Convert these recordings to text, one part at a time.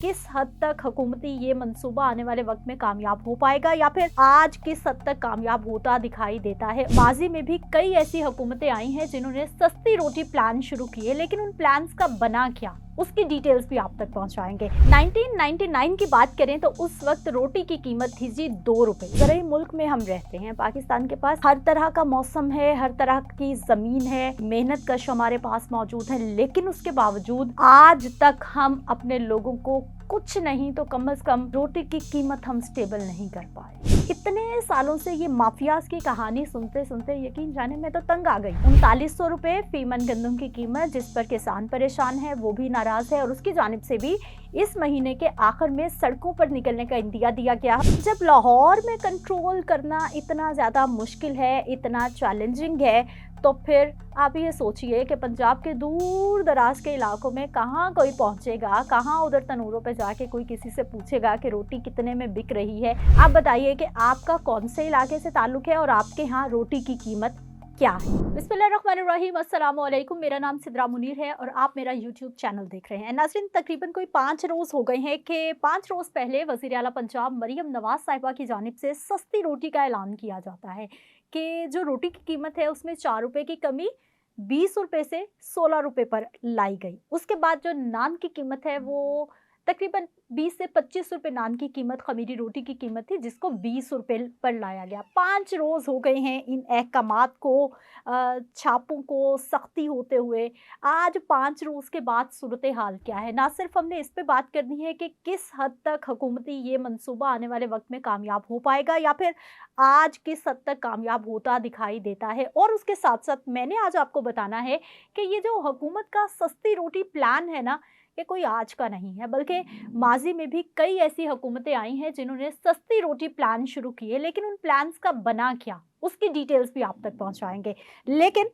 किस हद तक हुकूमती ये मंसूबा आने वाले वक्त में कामयाब हो पाएगा या फिर आज किस हद तक कामयाब होता दिखाई देता है। माजी में भी कई ऐसी हुकूमतें आई हैं जिन्होंने सस्ती रोटी प्लान शुरू किए, लेकिन उन प्लान्स का बना क्या, उसकी डिटेल्स भी आप तक पहुंचाएंगे। 1999 की बात करें तो उस वक्त रोटी की कीमत थी जी 2 रुपए। ज़रूरी मुल्क में हम रहते हैं, पाकिस्तान के पास हर तरह का मौसम है, हर तरह की जमीन है, मेहनत कश हमारे पास मौजूद है, लेकिन उसके बावजूद आज तक हम अपने लोगों को कुछ नहीं तो कम से कम रोटी की कीमत हम स्टेबल नहीं कर पाए। इतने सालों से ये माफियाज की कहानी सुनते सुनते यकीन जाने मैं तो तंग आ गई। 3900 रुपए फी मन गंदम की कीमत, जिस पर किसान परेशान है, वो भी नाराज है और उसकी जानिब से भी इस महीने के आखिर में सड़कों पर निकलने का इंदिया दिया गया। जब लाहौर में कंट्रोल करना इतना ज्यादा मुश्किल है, इतना चैलेंजिंग है, तो फिर आप ये सोचिए कि पंजाब के दूर दराज के इलाकों में कहाँ कोई पहुंचेगा, कहाँ उधर तनूरों पे जाके कोई किसी से पूछेगा कि रोटी कितने में बिक रही है। आप बताइए कि आपका कौन से इलाके से ताल्लुक है और आपके यहाँ रोटी की कीमत क्या है। बिस्मिल्लाहिर्रहमानिर्रहीम, अस्सलाम वालेकुम। मेरा नाम सिद्रा मुनीर है और आप मेरा यूट्यूब चैनल देख रहे हैं। नाज़रीन, तकरीबन कोई 5 रोज़ हो गए हैं कि 5 रोज़ पहले वज़ीर आला पंजाब मरियम नवाज़ साहिबा की जानिब से सस्ती रोटी का ऐलान किया जाता है कि जो रोटी की कीमत है उसमें 4 रुपये की कमी 20 रुपये से 16 रुपये पर लाई गई। उसके बाद जो नान की कीमत है वो तकरीबन 20 से 25 रुपये नान की कीमत, खमीरी रोटी की कीमत थी, जिसको 20 रुपये पर लाया गया। 5 रोज़ हो गए हैं इन अहकामात को, छापों को सख्ती होते हुए। आज 5 रोज़ के बाद सूरत हाल क्या है, ना सिर्फ हमने इस पे बात करनी है कि किस हद तक हुकूमती ये मंसूबा आने वाले वक्त में कामयाब हो पाएगा या फिर आज किस हद तक कामयाब होता दिखाई देता है, और उसके साथ साथ मैंने आज आपको बताना है कि ये जो हुकूमत का सस्ती रोटी प्लान है ना, ये कोई आज का नहीं है, बल्कि माजी में भी कई ऐसी हुकूमतें आई हैं जिन्होंने सस्ती रोटी प्लान शुरू किए, लेकिन उन प्लान्स का बना क्या, उसकी डिटेल्स भी आप तक पहुंचाएंगे। लेकिन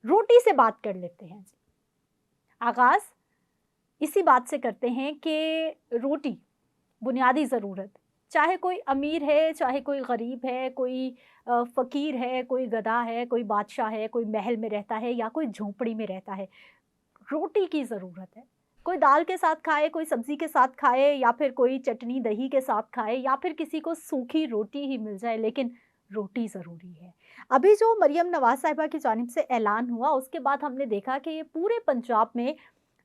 रोटी से बात कर लेते हैं जी। आगाज इसी बात से करते हैं कि रोटी बुनियादी ज़रूरत, चाहे कोई अमीर है, चाहे कोई गरीब है, कोई फ़कीर है, कोई गधा है, कोई बादशाह है, कोई महल में रहता है या कोई झोंपड़ी में रहता है, रोटी की ज़रूरत है। कोई दाल के साथ खाए, कोई सब्ज़ी के साथ खाए, या फिर कोई चटनी दही के साथ खाए, या फिर किसी को सूखी रोटी ही मिल जाए, लेकिन रोटी ज़रूरी है। अभी जो मरियम नवाज़ साहिबा की जानिब से ऐलान हुआ, उसके बाद हमने देखा कि ये पूरे पंजाब में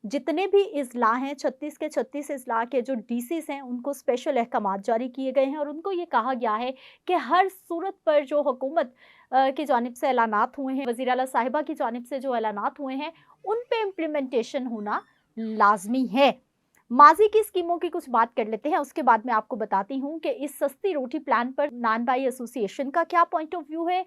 जितने भी इज़ला हैं, 36 के 36 इज़ला के जो डीसीज़ हैं, उनको स्पेशल अहकामात जारी किए गए हैं और उनको ये कहा गया है कि हर सूरत पर जो हुकूमत की जानिब से ऐलानात हुए हैं, वज़ीर आला साहिबा की जानिब से जो ऐलानात हुए हैं, उन पे इम्प्लीमेंटेशन होना लाजमी है। माजी की स्कीमों की कुछ बात कर लेते हैं, उसके बाद मैं आपको बताती हूँ कि इस सस्ती रोटी प्लान पर नान भाई एसोसिएशन का क्या पॉइंट ऑफ व्यू है,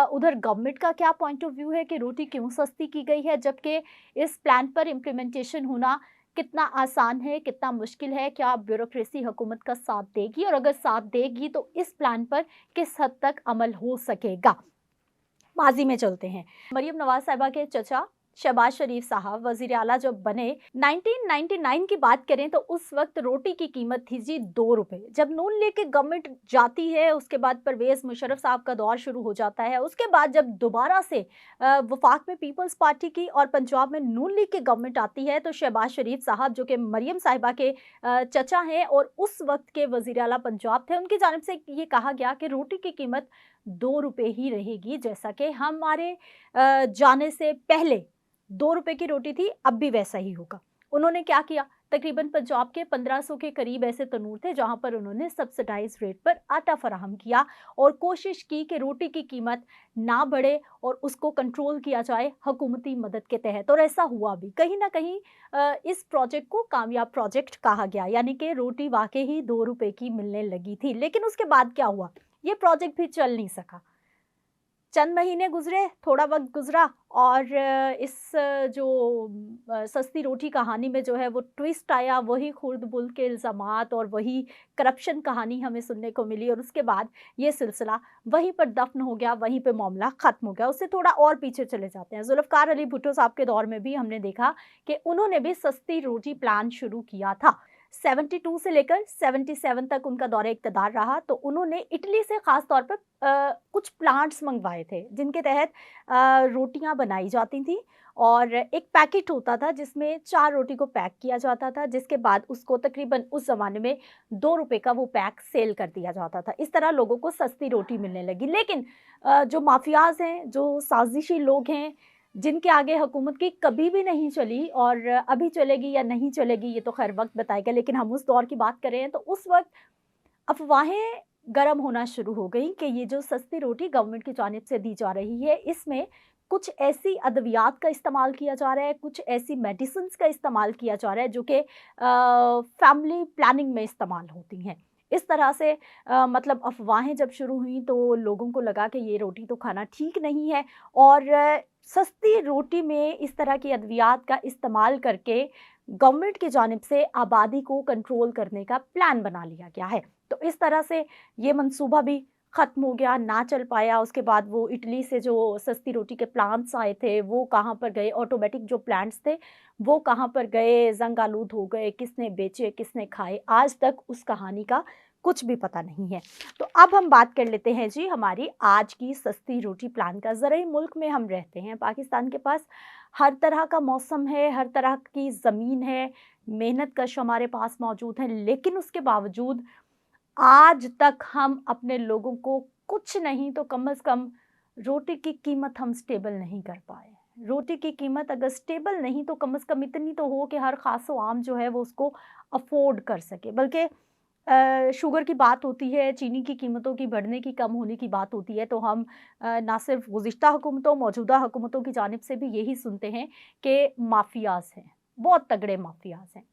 उधर गवर्नमेंट का क्या पॉइंट ऑफ व्यू है कि रोटी क्यों सस्ती की गई है, जबकि इस प्लान पर इम्प्लीमेंटेशन होना कितना आसान है, कितना मुश्किल है, क्या ब्यूरोक्रेसी हुकूमत का साथ देगी, और अगर साथ देगी तो इस प्लान पर किस हद तक अमल हो सकेगा। माजी में चलते हैं। मरियम नवाज साहिबा के चचा शहबाज शरीफ साहब वजीर आला जब बने, 1999 की बात करें तो उस वक्त रोटी की कीमत थी जी 2 रुपए। जब नून लीग की गवर्नमेंट जाती है, उसके बाद परवेज मुशर्रफ साहब का दौर शुरू हो जाता है। उसके बाद जब दोबारा से वफाक में पीपल्स पार्टी की और पंजाब में नून लीग की गवर्नमेंट आती है, तो शहबाज शरीफ साहब जो कि मरियम साहिबा के चचा हैं और उस वक्त के वजीर आला पंजाब थे, उनकी जानिब से ये कहा गया कि रोटी की कीमत 2 रुपए ही रहेगी, जैसा कि हमारे जाने से पहले 2 रुपए की रोटी थी, अब भी वैसा ही होगा। उन्होंने क्या किया, तकरीबन पंजाब के 1500 के करीब ऐसे तनूर थे जहां पर उन्होंने सब्सिडाइज रेट पर आटा फराहम किया और कोशिश की कि रोटी की कीमत ना बढ़े और उसको कंट्रोल किया जाए हुकूमती मदद के तहत, और ऐसा हुआ भी। कहीं ना कहीं इस प्रोजेक्ट को कामयाब प्रोजेक्ट कहा गया, यानी कि रोटी वाकई ही 2 रुपए की मिलने लगी थी। लेकिन उसके बाद क्या हुआ, ये प्रोजेक्ट भी चल नहीं सका। चंद महीने गुजरे, थोड़ा वक्त गुजरा और इस जो सस्ती रोटी कहानी में जो है वो ट्विस्ट आया, वही खुर्द बुल्द के इल्ज़ामात और वही करप्शन कहानी हमें सुनने को मिली, और उसके बाद ये सिलसिला वहीं पर दफन हो गया, वहीं पे मामला ख़त्म हो गया। उससे थोड़ा और पीछे चले जाते हैं, ज़ुल्फ़िकार अली भुट्टो साहब के दौर में भी हमने देखा कि उन्होंने भी सस्ती रोटी प्लान शुरू किया था। 72 से लेकर 77 तक उनका दौरे इक़्तिदार रहा, तो उन्होंने इटली से ख़ास तौर पर कुछ प्लांट्स मंगवाए थे जिनके तहत रोटियां बनाई जाती थी और एक पैकेट होता था जिसमें 4 रोटी को पैक किया जाता था, जिसके बाद उसको तकरीबन उस ज़माने में 2 रुपए का वो पैक सेल कर दिया जाता था। इस तरह लोगों को सस्ती रोटी मिलने लगी। लेकिन जो माफियाज़ हैं, जो साज़िशी लोग हैं, जिनके आगे हुकूमत की कभी भी नहीं चली और अभी चलेगी या नहीं चलेगी ये तो खैर वक़्त बताएगा, लेकिन हम उस दौर की बात कर रहे हैं तो उस वक़्त अफ़वाहें गरम होना शुरू हो गई कि ये जो सस्ती रोटी गवर्नमेंट की जानिब से दी जा रही है, इसमें कुछ ऐसी अद्वियात का इस्तेमाल किया जा रहा है, कुछ ऐसी मेडिसिन्स का इस्तेमाल किया जा रहा है जो कि फैमिली प्लानिंग में इस्तेमाल होती हैं। इस तरह से मतलब अफ़वाहें जब शुरू हुई तो लोगों को लगा कि ये रोटी तो खाना ठीक नहीं है और सस्ती रोटी में इस तरह की अद्वियात का इस्तेमाल करके गवर्नमेंट की जानिब से आबादी को कंट्रोल करने का प्लान बना लिया गया है। तो इस तरह से ये मंसूबा भी ख़त्म हो गया, ना चल पाया। उसके बाद वो इटली से जो सस्ती रोटी के प्लांट्स आए थे, वो कहाँ पर गए? ऑटोमेटिक जो प्लांट्स थे, वो कहाँ पर गए? ज़ंग आलूद हो गए, किसने बेचे, किसने खाए? आज तक उस कहानी का कुछ भी पता नहीं है। तो अब हम बात कर लेते हैं जी हमारी आज की सस्ती रोटी प्लान का। ज़रूरी मुल्क में हम रहते हैं, पाकिस्तान के पास हर तरह का मौसम है, हर तरह की ज़मीन है, मेहनतकश हमारे पास मौजूद हैं, लेकिन उसके बावजूद आज तक हम अपने लोगों को कुछ नहीं तो कम से कम रोटी की कीमत हम स्टेबल नहीं कर पाए। रोटी की कीमत अगर स्टेबल नहीं तो कम से कम इतनी तो हो कि हर ख़ास व आम जो है वो उसको अफ़ोर्ड कर सके। बल्कि शुगर की बात होती है, चीनी की कीमतों की बढ़ने की, कम होने की बात होती है तो हम ना सिर्फ़ गुज़िश्ता हुकूमतों, मौजूदा हुकूमतों की जानिब से भी यही सुनते हैं कि माफ़ियाज़ हैं, बहुत तगड़े माफ़ियाज़ हैं।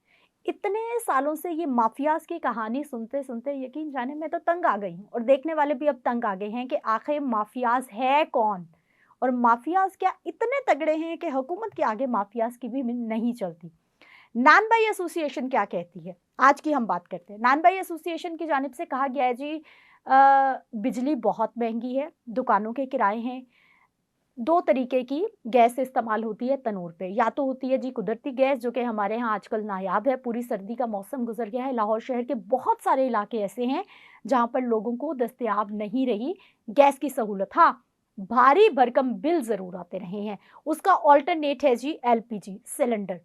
इतने सालों से ये माफियाज़ की कहानी सुनते-सुनते यकीन जाने मैं तो तंग आ गई हूँ और देखने वाले भी अब तंग आ गए हैं कि आखिर माफियाज़ है कौन? और माफियाज़ क्या इतने तगड़े हैं कि हुकूमत के आगे माफियाज़ की भी नहीं चलती। नानबाई एसोसिएशन क्या कहती है? आज की हम बात करते हैं। नानबाई एसोसिएशन की जानिब से कहा गया है जी बिजली बहुत महँगी है, दुकानों के किराए हैं, 2 तरीके की गैस इस्तेमाल होती है तनूर पे, या तो होती है जी कुदरती गैस जो कि हमारे यहाँ आजकल नायाब है, पूरी सर्दी का मौसम गुज़र गया है, लाहौर शहर के बहुत सारे इलाके ऐसे हैं जहाँ पर लोगों को दस्तयाब नहीं रही गैस की सहूलत। हाँ, भारी भरकम बिल ज़रूर आते रहे हैं। उसका अल्टरनेट है जी एलपीजी सिलेंडर।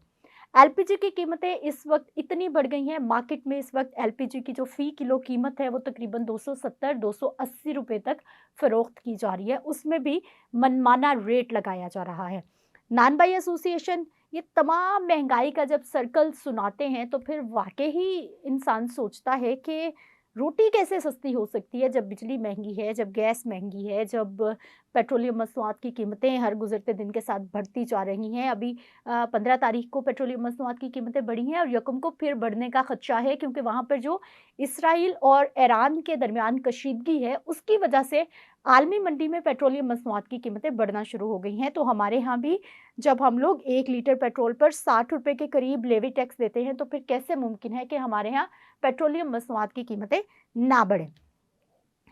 एलपीजी की कीमतें इस वक़्त इतनी बढ़ गई हैं, मार्केट में इस वक़्त एलपीजी की जो फ़ी किलो कीमत है वो तकरीबन 270-280 रुपए तक फ़रोख्त की जा रही है। उसमें भी मनमाना रेट लगाया जा रहा है। नानबाई एसोसिएशन ये तमाम महँगाई का जब सर्कल सुनाते हैं तो फिर वाक़ई ही इंसान सोचता है कि रोटी कैसे सस्ती हो सकती है जब बिजली महँगी है, जब गैस महँगी है, जब पेट्रोलियम मसनूआत की कीमतें हर गुज़रते दिन के साथ बढ़ती जा रही हैं। अभी 15 तारीख को पेट्रोलियम मसनूआत की कीमतें बढ़ी हैं और यकम को फिर बढ़ने का ख़दशा है क्योंकि वहाँ पर जो इसराइल और ईरान के दरमियान कशीदगी है, उसकी वजह से आलमी मंडी में पेट्रोलियम मसनूआत की कीमतें बढ़ना शुरू हो गई हैं। तो हमारे यहाँ भी जब हम लोग 1 लीटर पेट्रोल पर 60 रुपए के करीब लेवी टैक्स देते हैं, तो फिर कैसे मुमकिन है कि हमारे यहाँ पेट्रोलियम मसनूआत की कीमतें ना बढ़ें।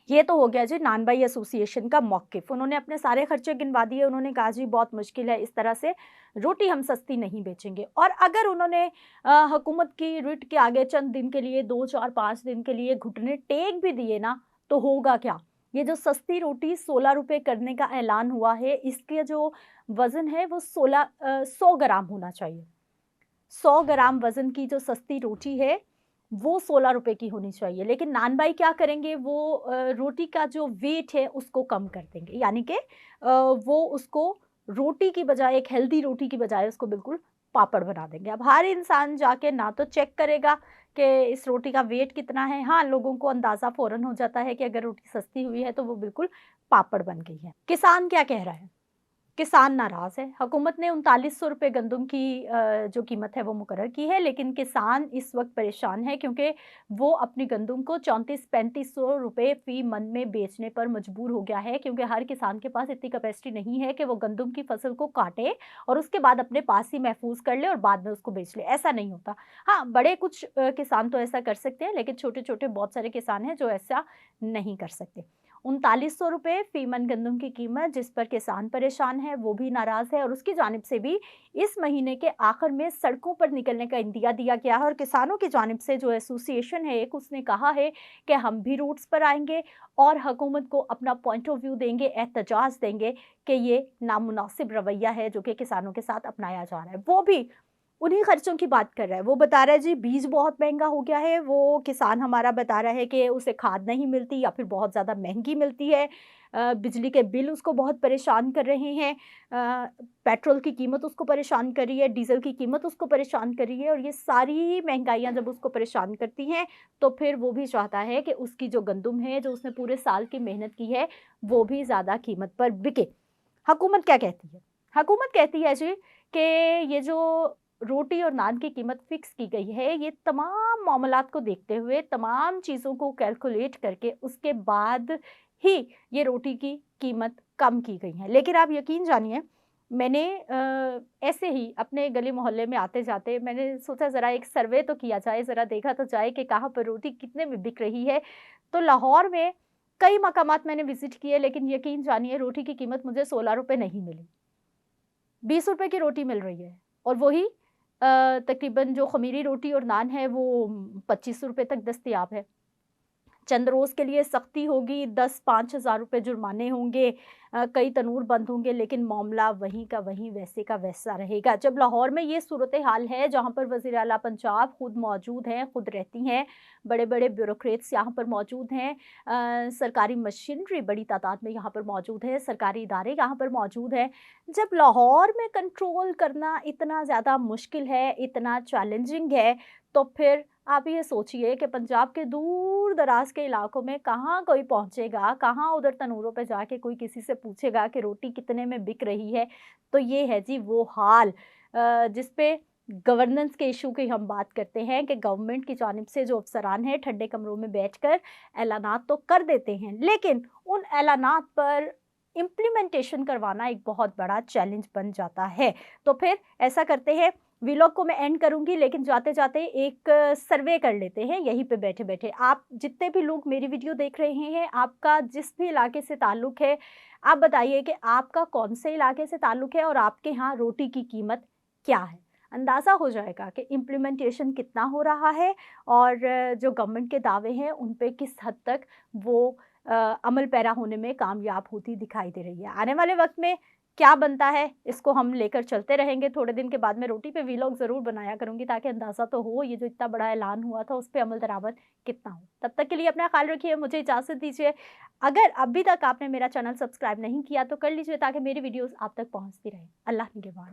ये तो हो गया जी नानबाई एसोसिएशन का मौक़िफ़। उन्होंने अपने सारे खर्चे गिनवा दिए। उन्होंने कहा जी बहुत मुश्किल है, इस तरह से रोटी हम सस्ती नहीं बेचेंगे। और अगर उन्होंने हुकूमत की रिट के आगे चंद दिन के लिए 2, 4, 5 दिन के लिए घुटने टेक भी दिए ना, तो होगा क्या? ये जो सस्ती रोटी 16 रुपए करने का ऐलान हुआ है, इसके जो वज़न है वो 100 ग्राम होना चाहिए। 100 ग्राम वज़न की जो सस्ती रोटी है, वो 16 रुपए की होनी चाहिए। लेकिन नानबाई क्या करेंगे वो रोटी का जो वेट है उसको कम कर देंगे। यानी कि वो उसको रोटी की बजाय एक हेल्दी रोटी की बजाय उसको बिल्कुल पापड़ बना देंगे। अब हर इंसान जाके ना तो चेक करेगा कि इस रोटी का वेट कितना है। हाँ, लोगों को अंदाज़ा फ़ौरन हो जाता है कि अगर रोटी सस्ती हुई है तो वो बिल्कुल पापड़ बन गई है। किसान क्या कह रहा है? किसान नाराज़ है। हुकूमत ने 3900 रुपए गंदम की जो कीमत है वो मुकर्रर की है, लेकिन किसान इस वक़्त परेशान है क्योंकि वो अपनी गंदम को 34-3500 रुपए फ़ी मन में बेचने पर मजबूर हो गया है क्योंकि हर किसान के पास इतनी कैपेसिटी नहीं है कि वो गंदम की फसल को काटे और उसके बाद अपने पास ही महफूज़ कर ले और बाद में उसको बेच ले, ऐसा नहीं होता। हाँ, बड़े कुछ किसान तो ऐसा कर सकते हैं, लेकिन छोटे-छोटे बहुत सारे किसान हैं जो ऐसा नहीं कर सकते। 3900 रुपये फी मन गंदम की कीमत, जिस पर किसान परेशान है, वो भी नाराज है और उसकी जानिब से भी इस महीने के आखिर में सड़कों पर निकलने का इंदिया दिया गया है। और किसानों की जानिब से जो एसोसिएशन है एक, उसने कहा है कि हम भी रूट्स पर आएंगे और हुकूमत को अपना पॉइंट ऑफ व्यू देंगे, एहतजाज देंगे कि ये नामुनासिब रवैया है जो कि किसानों के साथ अपनाया जा रहा है। वो भी उन्हीं खर्चों की बात कर रहा है। वो बता रहा है जी बीज बहुत महँगा हो गया है, वो किसान हमारा बता रहा है कि उसे खाद नहीं मिलती या फिर बहुत ज़्यादा महँगी मिलती है। बिजली के बिल उसको बहुत परेशान कर रहे हैं। पेट्रोल की कीमत उसको परेशान कर रही है, डीज़ल की कीमत उसको परेशान कर रही है और ये सारी महँगाइयाँ जब उसको परेशान करती हैं, तो फिर वो भी चाहता है कि उसकी जो गंदुम है, जो उसने पूरे साल की मेहनत की है, वो भी ज़्यादा कीमत पर बिके। हुकूमत क्या कहती है? हुकूमत कहती है जी कि ये जो रोटी और नान की कीमत फ़िक्स की गई है, ये तमाम मामलात को देखते हुए, तमाम चीज़ों को कैलकुलेट करके उसके बाद ही ये रोटी की कीमत कम की गई है। लेकिन आप यकीन जानिए, मैंने ऐसे ही अपने गली मोहल्ले में आते-जाते मैंने सोचा ज़रा एक सर्वे तो किया जाए, ज़रा देखा तो जाए कि कहाँ पर रोटी कितने में बिक रही है। तो लाहौर में कई मकामात मैंने विज़िट किए, लेकिन यकीन जानिए रोटी की कीमत मुझे 16 रुपए नहीं मिली। 20 रुपए की रोटी मिल रही है और वही तकरीबन जो ख़मीरी रोटी और नान है वो 25 रुपए तक दस्तयाब है। चंद रोज़ के लिए सख्ती होगी, 10-5 हज़ार रुपए जुर्माने होंगे, कई तनूर बंद होंगे, लेकिन मामला वहीं का वहीं, वैसे का वैसा रहेगा। जब लाहौर में ये सूरत-ए-हाल है, जहाँ पर वज़ीर आला पंजाब खुद मौजूद हैं, खुद रहती हैं, बड़े-बड़े ब्यूरोक्रेट्स यहाँ पर मौजूद हैं, सरकारी मशीनरी बड़ी तादाद में यहाँ पर मौजूद है, सरकारी इदारे यहाँ पर मौजूद हैं। जब लाहौर में कंट्रोल करना इतना ज़्यादा मुश्किल है, इतना चैलेंजिंग है, तो फिर आप ये सोचिए कि पंजाब के दूर-दराज़ के इलाकों में कहाँ कोई पहुँचेगा, कहाँ उधर तनूरों पे जाके कोई किसी से पूछेगा कि रोटी कितने में बिक रही है। तो ये है जी वो हाल, जिस पे गवर्नेंस के इश्यू की हम बात करते हैं कि गवर्नमेंट की जानिब से जो अफ़सरान हैं ठंडे कमरों में बैठकर ऐलानात तो कर देते हैं, लेकिन उन ऐलानात पर इम्प्लीमेंटेशन करवाना एक बहुत बड़ा चैलेंज बन जाता है। तो फिर ऐसा करते हैं, व्लॉग को मैं एंड करूँगी, लेकिन जाते-जाते एक सर्वे कर लेते हैं यहीं पे बैठे-बैठे। आप जितने भी लोग मेरी वीडियो देख रहे हैं, आपका जिस भी इलाके से ताल्लुक़ है, आप बताइए कि आपका कौन से इलाके से ताल्लुक़ है और आपके यहाँ रोटी की कीमत क्या है? अंदाज़ा हो जाएगा कि इम्प्लीमेंटेशन कितना हो रहा है और जो गवर्नमेंट के दावे हैं, उन पे किस हद तक वो अमल पैरा होने में कामयाब होती दिखाई दे रही है। आने वाले वक़्त में क्या बनता है, इसको हम लेकर चलते रहेंगे। थोड़े दिन के बाद मैं रोटी पे व्लॉग ज़रूर बनाया करूँगी, ताकि अंदाज़ा तो हो ये जो इतना बड़ा ऐलान हुआ था, उस पे अमल दरामद कितना हो। तब तक के लिए अपना ख़्याल रखिए, मुझे इजाज़त दीजिए। अगर अभी तक आपने मेरा चैनल सब्सक्राइब नहीं किया तो कर लीजिए, ताकि मेरी वीडियोज़ आप तक पहुँचती रहें। अल्लाह निगहबान।